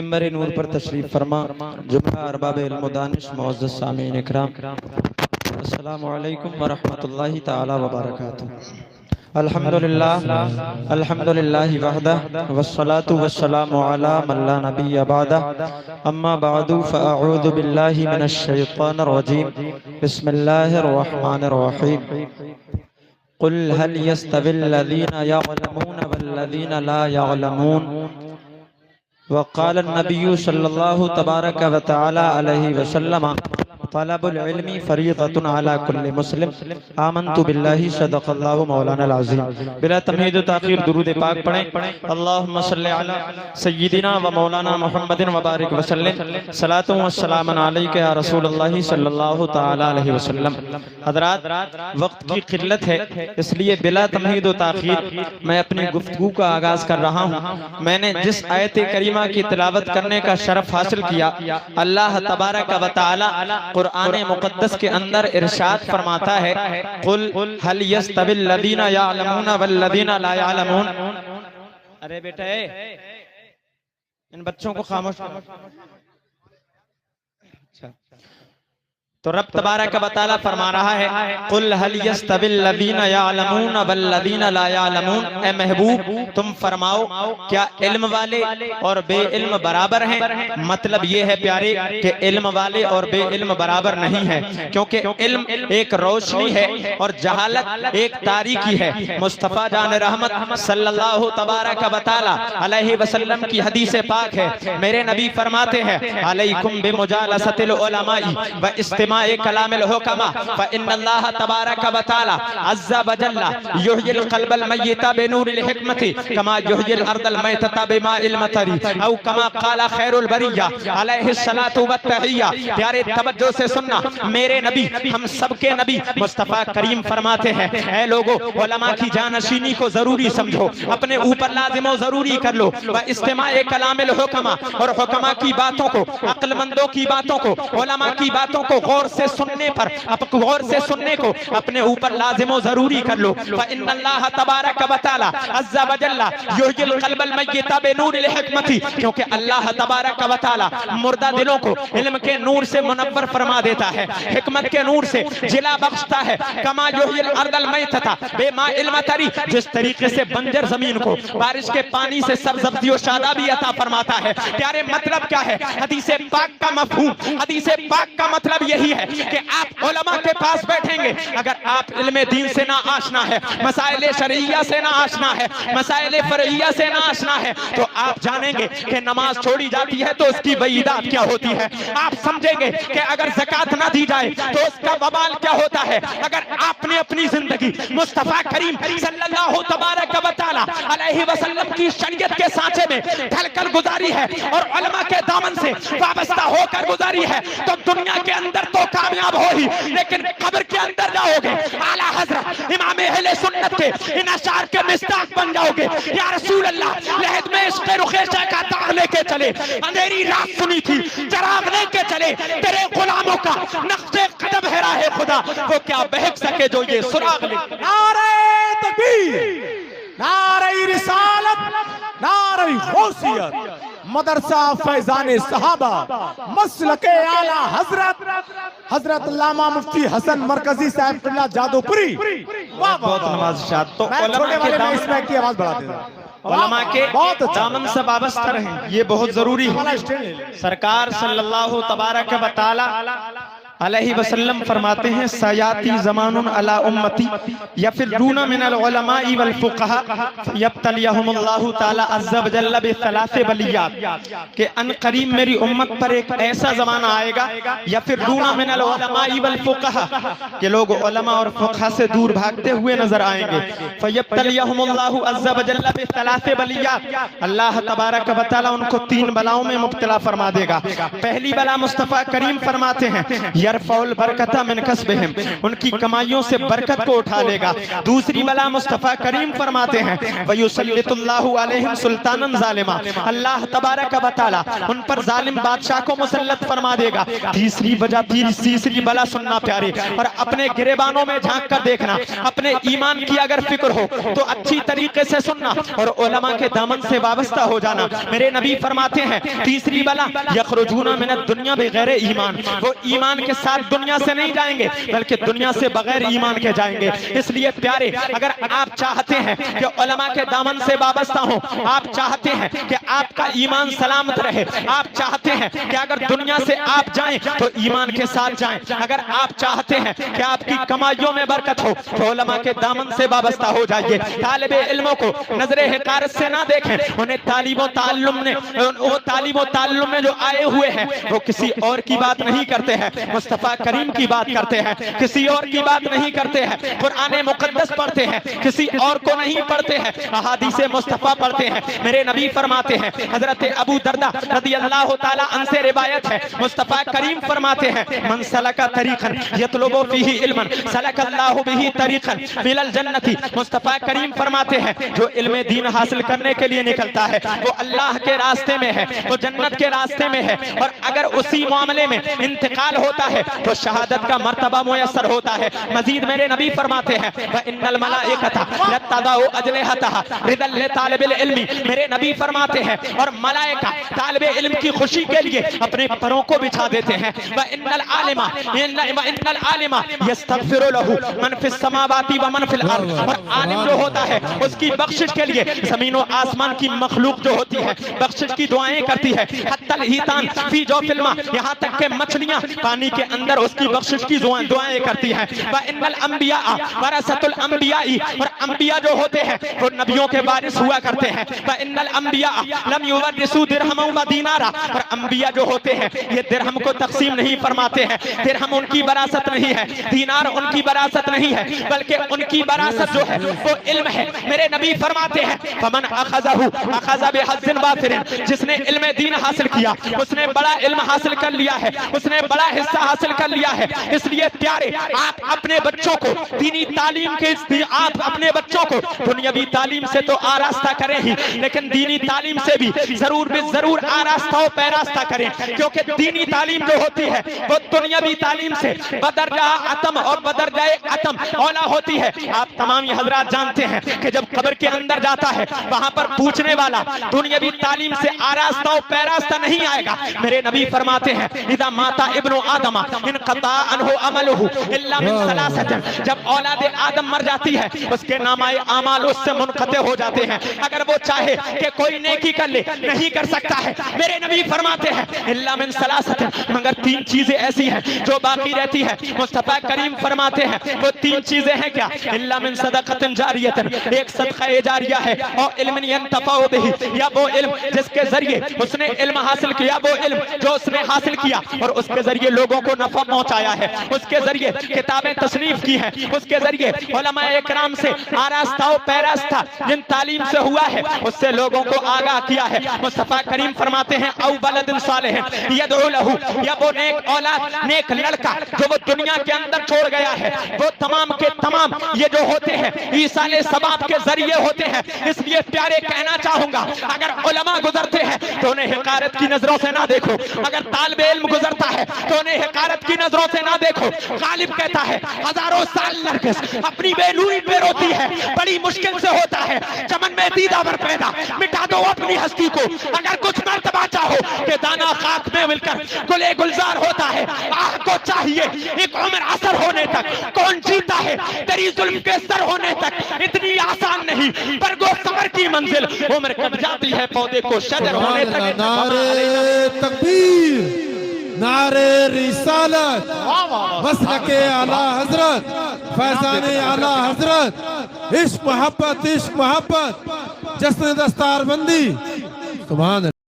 منبر نور پر تشریف فرما جملہ ارباب علم و دانش معزز سامعین اکرام، السلام علیکم ورحمۃ اللہ تعالی وبرکاتہ۔ الحمدللہ وحدہ والصلاة والسلام علی من لا نبی بعدہ، اما بعد فاعوذ باللہ من الشیطان الرجیم، بسم اللہ الرحمن الرحیم۔ قل هل يستوي الذين يعلمون والذين لا يعلمون وقال النبي صلى الله تبارك وتعالى عليه وسلم طلب العلم فریضۃ علی کل مسلم آمنت باللہ صدق اللہ مولانا العظیم۔ بلا تمہید و تاخیر درود پاک پڑھیں۔ اللہم صلی علی سیدنا و مولانا محمد وبارک وسلم، صلاۃ و سلام علیک یا رسول اللہ صلی اللہ تعالی علیہ وسلم۔ حضرات، وقت کی قلت ہے، اس لیے بلا تمہید و تاخیر میں اپنی گفتگو کا آغاز کر رہا ہوں۔ میں نے جس آیت کریمہ کی تلاوت کرنے کا شرف حاصل کیا، اللہ تبارک و تعالی قرآن مقدس کے اندر ارشاد فرماتا ہے، قل هل يستوي الذين يعلمون والذين لا يعلمون۔ ارے بیٹا ان بچوں کو خاموش کرو۔ تو رب تبارک و تعالی فرما رہا ہے، قل هل يستوي الذين يعلمون والذين لا يعلمون۔ اے محبوب تم فرماؤ کیا علم والے اور بے علم برابر ہیں؟ مطلب یہ ہے پیارے کہ علم والے اور بے علم برابر نہیں ہیں، کیونکہ علم ایک روشنی ہے اور جہالت ایک تاریکی ہے۔ مصطفیٰ جان رحمت صلی اللہ تبارک و تعالی علیہ وسلم کی حدیث پاک ہے، میرے نبی فرماتے ہیں، علیکم بمجالست العلماء و استماع کلام الحکماء فإن اللہ تبارک و تعالی عز وجل یحیی القلب المیت بنور الحکمت کما یحیی الارض المیتۃ بماء المطر او کما قال خیر البریہ علیہ الصلاۃ والتحیہ۔ پیارے توجہ سے سننا، میرے نبی، ہم سب کے نبی مصطفیٰ کریم فرماتے ہیں، اے لوگو علماء کی جانشینی کو ضروری سمجھو، اپنے اوپر لازم و ضروری کر لو، و استماع کلام الحکماء، اور حکماء کی باتوں کو، عقل مندوں کی باتوں کو، علماء کی باتوں کو غور سے سننے پر، غور سے سننے کو اپنے اوپر لازم و ضروری کر لو۔ فإن اللہ تبارک و تعالی عز وجل یحیی القلب المیت بنور الحکمت، کیونکہ اللہ تبارک و تعالی مردہ دلوں کو علم کے نور سے منور فرما دیتا ہے، حکمت کے نور سے جلا بخشتا ہے۔ کما یحیی الارض المیتۃ بماء المطر، جس طریقے سے بنجر زمین کو بارش کے پانی سے سرسبزی و شادابی عطا فرماتا ہے۔ پیارے مطلب کیا ہے حدیث پاک کا مفہوم؟ حدیث پاک کا مطلب یہی ہے کہ آپ علماء کے پاس بیٹھیں گے، اگر آپ علم دین سے نہ آشنا ہے، مسائل شرعیہ سے نہ آشنا ہے، مسائل فرعیہ سے نہ آشنا ہے، تو آپ جانیں گے کہ نماز چھوڑی جاتی ہے تو اس کی وعیدات کیا ہوتی ہے۔ آپ سمجھیں گے کہ اگر زکوٰۃ نہ دی جائے تو اس کا وبال کیا ہوتا ہے۔ اگر آپ نے اپنی زندگی مصطفیٰ کریم صلی اللہ تبارک و تعالی علیہ وسلم کی شریعت کے سانچے میں ڈھل کر گزاری ہے اور علماء کے دامن سے وابستہ ہو کر گزاری ہے، تو دنیا کے اندر تو کامیاب ہو ہی، لیکن قبر کے اندر جاؤ گے اعلیٰ حضرت امام اہل سنت کے ان اشعار کے مصداق بن جاؤ گے۔ یا رسول اللہ، لحد میں عشق رخیشہ کا تاغ لے کے چلے، اندھیری رات سنی تھی چراغ لے کے چلے، تیرے غلاموں کا نقش قدم ہے راہ خدا، وہ کیا بہک سکے جو یہ سراغ لے۔ نعرہ تکبیر، نعرہ رسالت، نعرہ غوثیت، مدرسہ فیضان صحابہ، مسلک اعلیٰ حضرت علامہ مفتی حسن مرکزی صاحب اللہ جادو پوری۔ بہت نماز شاد۔ تو علماء کے دامن کی آواز بڑھا دینا، علماء کے دامن سے وابستہ رہیں، یہ بہت ضروری ہے۔ سرکار صلی اللہ تبارک و تعالی علیہ وسلم فرماتے ہیں، سیاتی زمان علی امتی یفرون من العلماء والفقہاء یبتلیہم اللہ تعالی عز وجل بثلاث بلیات، کہ ان قریب میری امت پر ایک ایسا زمانہ آئے گا، یفرون من العلماء والفقہاء، کہ لوگ علماء اور فقہ سے دور بھاگتے ہوئے نظر آئیں گے، فیبتلیہم اللہ عز وجل بثلاث بلیات، اللہ تبارک و تعالی ان کو 3 بلاؤں میں مبتلا فرما دے گا۔ پہلی بلا مصطفیٰ کریم فرماتے ہیں، यरफउल बरकता मिन कसबिहिम, उनकी कमाइयों से बरकत को उठा लेगा। दूसरी बला मुस्तफा करीम फरमाते हैं वयुसल्लितुल्लाहु अलैहिम सुल्तानन ज़ालिमा, अल्लाह तबारक व तआला उन पर जालिम बादशाह को मुसल्लत फरमा देगा। तीसरी बला सुनना प्यारे, और अपने गिरेबानों में झांक कर देखना, अपने ईमान की अगर फिक्र हो तो अच्छी तरीके से सुनना और उलमा के दामन से वाबस्ता हो जाना। मेरे नबी फरमाते हैं तीसरी बला यखरुजूना मिनद दुनिया बगैर ईमान, वो ईमान के साथ दुनिया से नहीं जाएंगे बल्कि दुनिया से बगैर ईमान के जाएंगे। इसलिए प्यारे, अगर आप चाहते हैं कि उलमा के दामन से वाबस्ता हो, आप चाहते हैं कि आपका ईमान सलामत रहे, आप चाहते हैं कि अगर दुनिया से आप जाएं तो ईमान के साथ जाएं, अगर आप चाहते हैं कि आपकी कमाइयों में बरकत हो तो उलमा के दामन से वाबस्ता हो जाइए। तालिबे इल्मों को नजरे हिकारत से ना देखें, उन्हें तालीम व ताल्लुम में जो आए हुए हैं वो किसी और की बात नहीं करते हैं, मुस्तफा करीम की बात करते हैं, किसी और की बात नहीं करते हैं। कुरान मुकद्दस पढ़ते हैं, किसी और को नहीं पढ़ते हैं, अहादीसे मुस्तफा पढ़ते हैं। मेरे नबी फरमाते हैं, हजरत अबू दरदा रदियल्लाहु ताला अन्हु से रिवायत है, मुस्तफा करीम फरमाते हैं मन सलका तरीक़न यतलुबु फीही इल्मन सलकल्लाहु बिही तरीक़न मिनल जन्नति। मुस्तफा करीम फरमाते हैं जो इल्म दीन हासिल करने के लिए निकलता है वो अल्लाह के रास्ते में है, वो जन्नत के रास्ते में है, और अगर उसी मामले में इंतकाल होता है तो शहादत का मर्तबा मुयस्सर होता है। मजीद मेरे नबी फरमाते हैं व इन्नल मलाइकता लतदाउ अजनिहतहा रिदल लितालिबिल इल्मी, मेरे नबी फरमाते हैं और मलाइका तालिबे इल्म की खुशी के लिए अपने परों को बिछा देते हैं। व इन्नल आलिमा यस्तगफिरु लहू मन फिस समावाति व मन फिल अर्द, और आलिम जो होता है उसकी बख्शिश के लिए जमीन और आसमान की मखलूक जो होती है बख्शिश की दुआएं करती है। हत्तल हितान फी जौफिल मा, यहाँ तक के मछलियां पानी के अंदर उसकी बख्शिश की दुआएं करती हैं। व इन्नल अंबिया वरसतुल अंबियाई, और अंबिया जो होते हैं वो नबियों के वारिस हुआ करते हैं। व इन्नल अंबिया लम युवरिसु दिरहम व दीनारा, और अंबिया जो होते हैं ये दिरहम को तकसीम नहीं फरमाते हैं, दिरहम उनकी वरासत नहीं है, दीनार उनकी वरासत नहीं है, बल्कि उनकी वरासत जो है वो इल्म है। मेरे नबी फरमाते हैं फमन अखज़हु अखज़ बिहज़्ज़िन वाफिरिन, जिसने इल्म दीन हासिल किया उसने बड़ा इल्म हासिल कर लिया है, उसने बड़ा हिस्सा हासिल कर लिया है। इसलिए प्यारे, आप अपने बच्चों को दीनी तालीम के, आप अपने बच्चों को दुनियावी तालीम से तो आरास्ता करें ही, लेकिन दीनी तालीम से भी जरूर आरास्ता और पैरास्ता करें, क्योंकि दीनी तालीम जो होती है वो दुनियावी तालीम से बदरजा अतम और बदरजाए अतम औला होती है। आप तमाम ये हजरात जानते हैं कि जब कब्र के अंदर जाता है वहां पर पूछने वाला दुनियावी तालीम से आरास्ता और पैरास्ता नहीं आएगा। मेरे नबी फरमाते हैं इदा माता इब्नु आदम इनक़ता अन्हु अमलुहु इल्ला मिन सलासतिन, जब औलाद आदम मर जाती है उसके नामाए आमाल उससे मुनक़ते हो जाते हैं। अगर वो चाहे कि कोई नेकी कर ले नहीं कर सकता है। मेरे नबी फरमाते हैं इल्ला मिन सलासतिन, मगर तीन चीजें ऐसी हैं जो बाकी रहती है। मुस्तफा करीम फरमाते हैं वो तीन चीजें हैं क्या? इल्ला मिन सदक़तिन जारियतिन, एक सदका जारिया है, और इल्म यंतफ़उ बिही, या वो इल्म जिसके जरिए उसने इल्म हासिल किया, वो इल्म जो उसने हासिल किया और उसके जरिए लोगों को नफा पहुंचाया है, उसके जरिए किताबें तसनीफ की हैं, उसके जरिए उलमाए इकराम से आरास्ता और पैरास्ता जिन तालीम से हुआ है उससे लोगों को आगाह किया है। मुस्तफा करीम फरमाते हैं औ बलदिन सालिह यदउ लहू, या वो नेक औलाद, नेक लड़का जो वो दुनिया के अंदर छोड़ गया है, वो तमाम के तमाम ये जो होते हैं ईसाले सबाब के जरिए होते हैं। इसलिए प्यारे कहना चाहूंगा अगर उलमा गुजरते हैं तो उन्हें हिकारत की नजरों से ना देखो, अगर तालिबे इल्म गुजरता है तो उन्हें हिकारत की नजरों से ना देखो। गालिब कहता है हजारों साल नरगिस अपनी बेनूरी पे रोती है, बड़ी मुश्किल से होता है चमन में दीदावर पैदा, मिटा दो अपनी हस्ती को। अगर कुछ मर्तबा चाहो कि दाना खाक में मिलकर गुले गुलजार होता है, आह को चाहिए एक उम्र असर होने तक। कौन जीता है तेरी जुल्म के सर होने तक, इतनी आसान नहीं, पर गो सबर की मंजिल उम्र कब जाती है पौधे को शजर होने तक। नारे तकबीर, नारे रिसालत, मसलके आला हजरत, फैजाने आला हजरत, इश्क मोहब्बत जश्न दस्तार बंदी। सुभान